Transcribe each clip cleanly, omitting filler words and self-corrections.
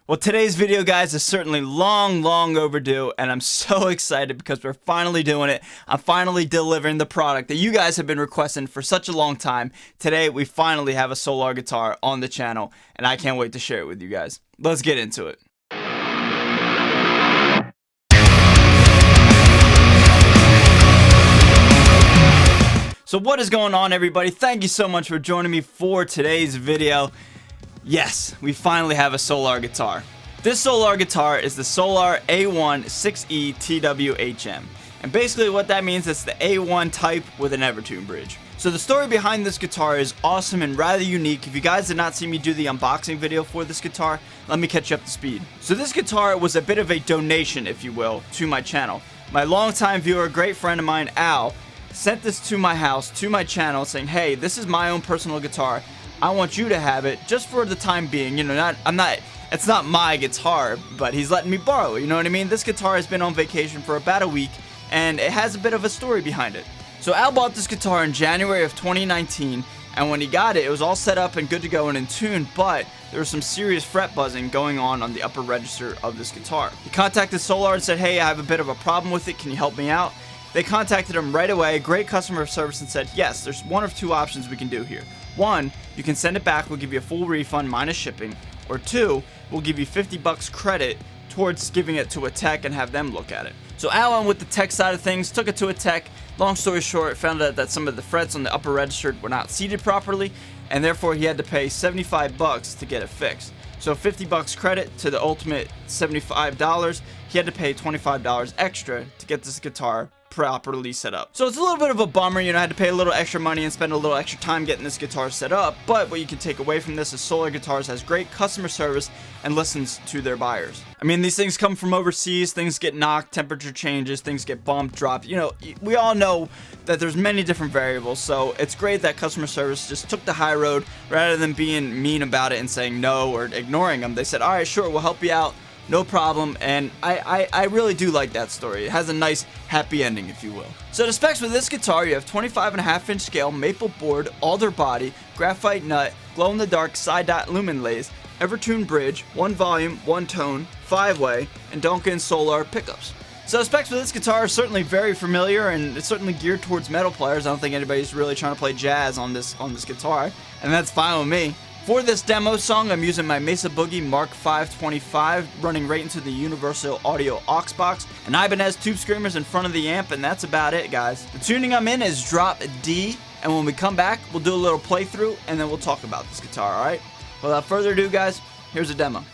Well, today's video, guys, is certainly long overdue, and I'm so excited because we're finally doing it. I'm finally delivering the product that you guys have been requesting for such a long time. Today, we finally have a Solar guitar on the channel, and I can't wait to share it with you guys. Let's get into it. So what is going on, everybody? Thank you so much for joining me for today's video. Yes, we finally have a Solar guitar. This Solar guitar is the Solar A1.6E TWHM. And basically what that means is the A1 type with an Evertune bridge. So the story behind this guitar is awesome and rather unique. If you guys did not see me do the unboxing video for this guitar, let me catch you up to speed. So this guitar was a bit of a donation, if you will, to my channel. My longtime viewer, great friend of mine, Al, sent this to my house, to my channel, saying, hey, this is my own personal guitar. I want you to have it just for the time being. You know, it's not my guitar, but he's letting me borrow it, you know what I mean? This guitar has been on vacation for about a week, and it has a bit of a story behind it. So Al bought this guitar in January of 2019, and when he got it, it was all set up and good to go and in tune, but there was some serious fret buzzing going on the upper register of this guitar. He contacted Solar and said, hey, I have a bit of a problem with it, can you help me out? They contacted him right away, great customer service, and said, yes, there's one of two options we can do here. One, you can send it back, we'll give you a full refund minus shipping. Or two, we'll give you $50 credit towards giving it to a tech and have them look at it. So Al went with the tech side of things, took it to a tech. Long story short, found out that some of the frets on the upper register were not seated properly, and therefore he had to pay $75 to get it fixed. So $50 credit to the ultimate $75, he had to pay $25 extra to get this guitar properly set up. So it's a little bit of a bummer, you know, I had to pay a little extra money and spend a little extra time getting this guitar set up, but what you can take away from this is Solar Guitars has great customer service and listens to their buyers. I mean, these things come from overseas, things get knocked, temperature changes, things get bumped, dropped, you know, we all know that there's many different variables, so it's great that customer service just took the high road rather than being mean about it and saying no or ignoring them. They said, all right, sure, we'll help you out. No problem, and I really do like that story. It has a nice happy ending, if you will. So the specs for this guitar, you have 25.5-inch scale, maple board, alder body, graphite nut, glow-in-the-dark side dot lumen lays, Evertune bridge, 1 volume, 1 tone, 5-way, and Duncan Solar pickups. So the specs for this guitar are certainly very familiar, and it's certainly geared towards metal players. I don't think anybody's really trying to play jazz on this guitar, and that's fine with me. For this demo song, I'm using my Mesa Boogie Mark 525, running right into the Universal Audio aux box, and Ibanez tube screamers in front of the amp, and that's about it, guys. The tuning I'm in is drop D, and when we come back, we'll do a little playthrough, and then we'll talk about this guitar, alright? Without further ado, guys, here's a demo.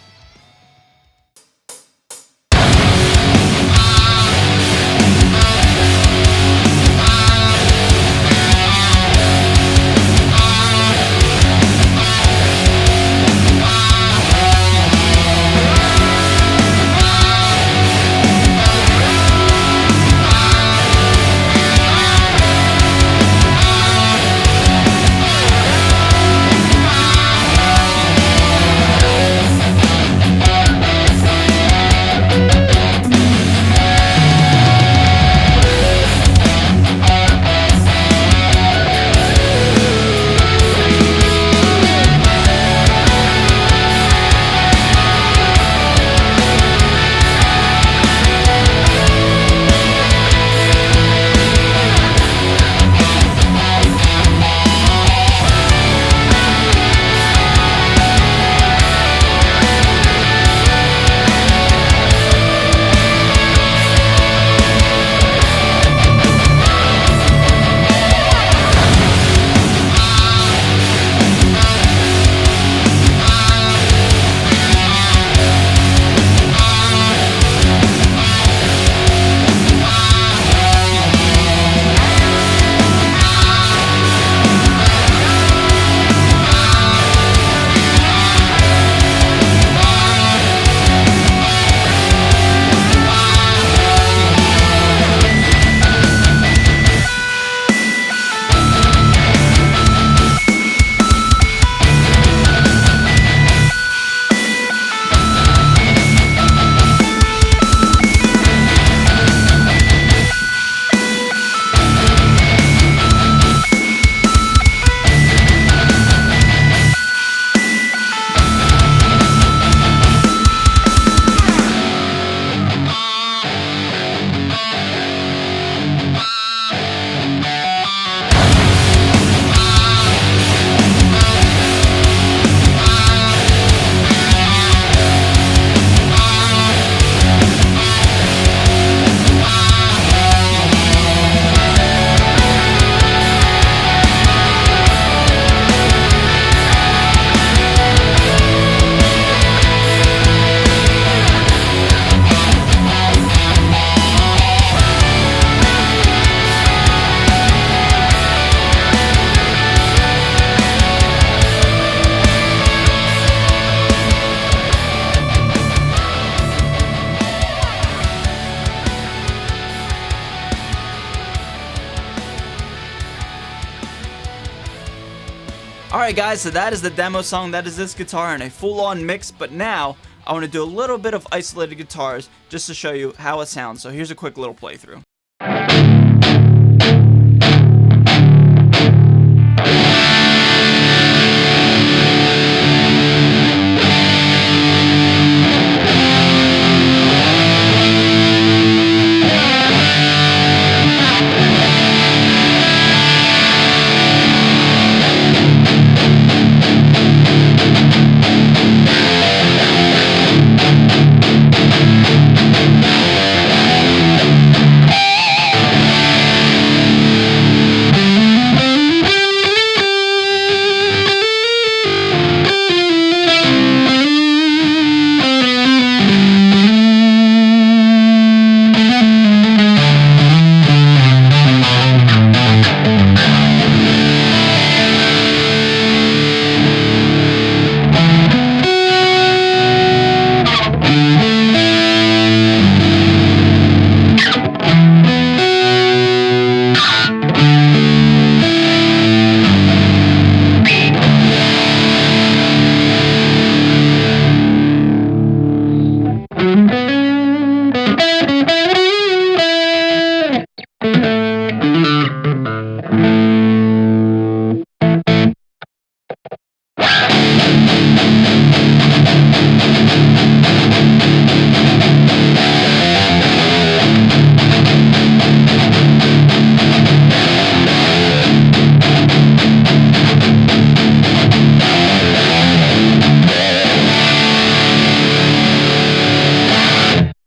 Alright guys, so that is the demo song. That is this guitar in a full-on mix, but now I want to do a little bit of isolated guitars just to show you how it sounds. So here's a quick little playthrough.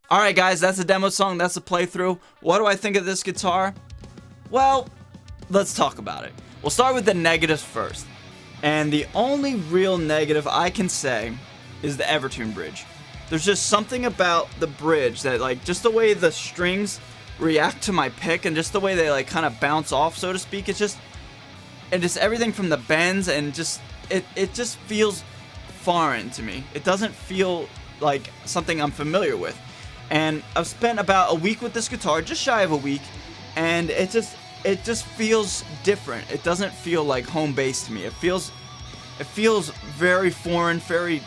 Alright guys, that's the demo song, that's the playthrough. What do I think of this guitar? Well, let's talk about it. We'll start with the negatives first. And the only real negative I can say is the Evertune bridge. There's just something about the bridge that, like, just the way the strings react to my pick and just the way they, like, kind of bounce off, so to speak. It's just everything from the bends and just, it just feels foreign to me. It doesn't feel like something I'm familiar with. And I've spent about a week with this guitar, just shy of a week, and it just feels different. It doesn't feel like home base to me. It feels very foreign, very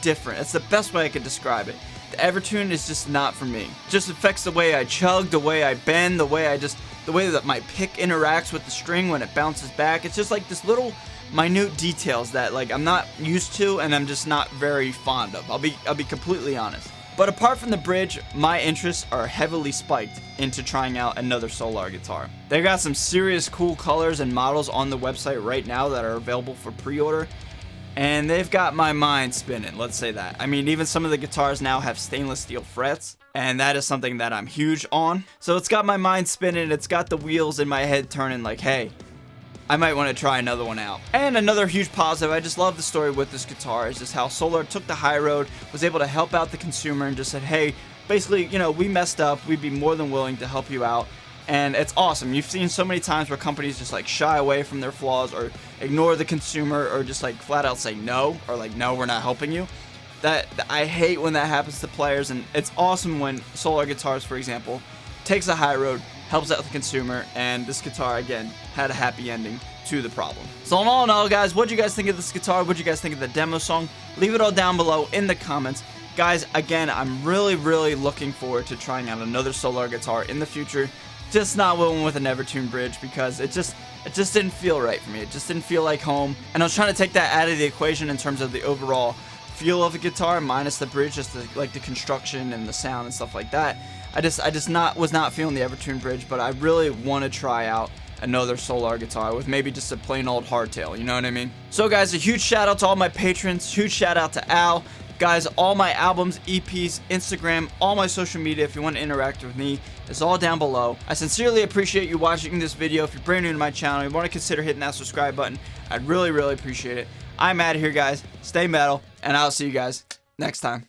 different. It's the best way I could describe it. The Evertune is just not for me. It just affects the way I chug, the way I bend, the way that my pick interacts with the string when it bounces back. It's just like this little minute details that, like, I'm not used to and I'm just not very fond of. I'll be completely honest. But apart from the bridge, my interests are heavily spiked into trying out another Solar guitar. They got some serious cool colors and models on the website right now that are available for pre-order, and they've got my mind spinning, let's say that. I mean, even some of the guitars now have stainless steel frets, and that is something that I'm huge on. So it's got my mind spinning, it's got the wheels in my head turning like, hey, I might want to try another one out. And another huge positive, I just love the story with this guitar, is just how Solar took the high road, was able to help out the consumer and just said, hey, basically, you know, we messed up, we'd be more than willing to help you out. And it's awesome. You've seen so many times where companies just like shy away from their flaws or ignore the consumer or just like flat out say no, or like, no, we're not helping you. That I hate when that happens to players, and it's awesome when Solar Guitars, for example, takes a high road, helps out the consumer, and this guitar, again, had a happy ending to the problem. So in all, guys, what do you guys think of this guitar? What do you guys think of the demo song? Leave it all down below in the comments. Guys, again, I'm really looking forward to trying out another Solar guitar in the future. Just not one with an Evertune bridge, because it just didn't feel right for me. It just didn't feel like home. And I was trying to take that out of the equation in terms of the overall feel of the guitar, minus the bridge, just like the construction and the sound and stuff like that. I was not feeling the Evertune bridge, but I really want to try out another Solar guitar with maybe just a plain old hardtail, you know what I mean? So guys, a huge shout out to all my patrons, huge shout out to Al. Guys, all my albums, EPs, Instagram, all my social media, if you want to interact with me, is all down below. I sincerely appreciate you watching this video. If you're brand new to my channel and you want to consider hitting that subscribe button, I'd really appreciate it. I'm out of here, guys. Stay metal, and I'll see you guys next time.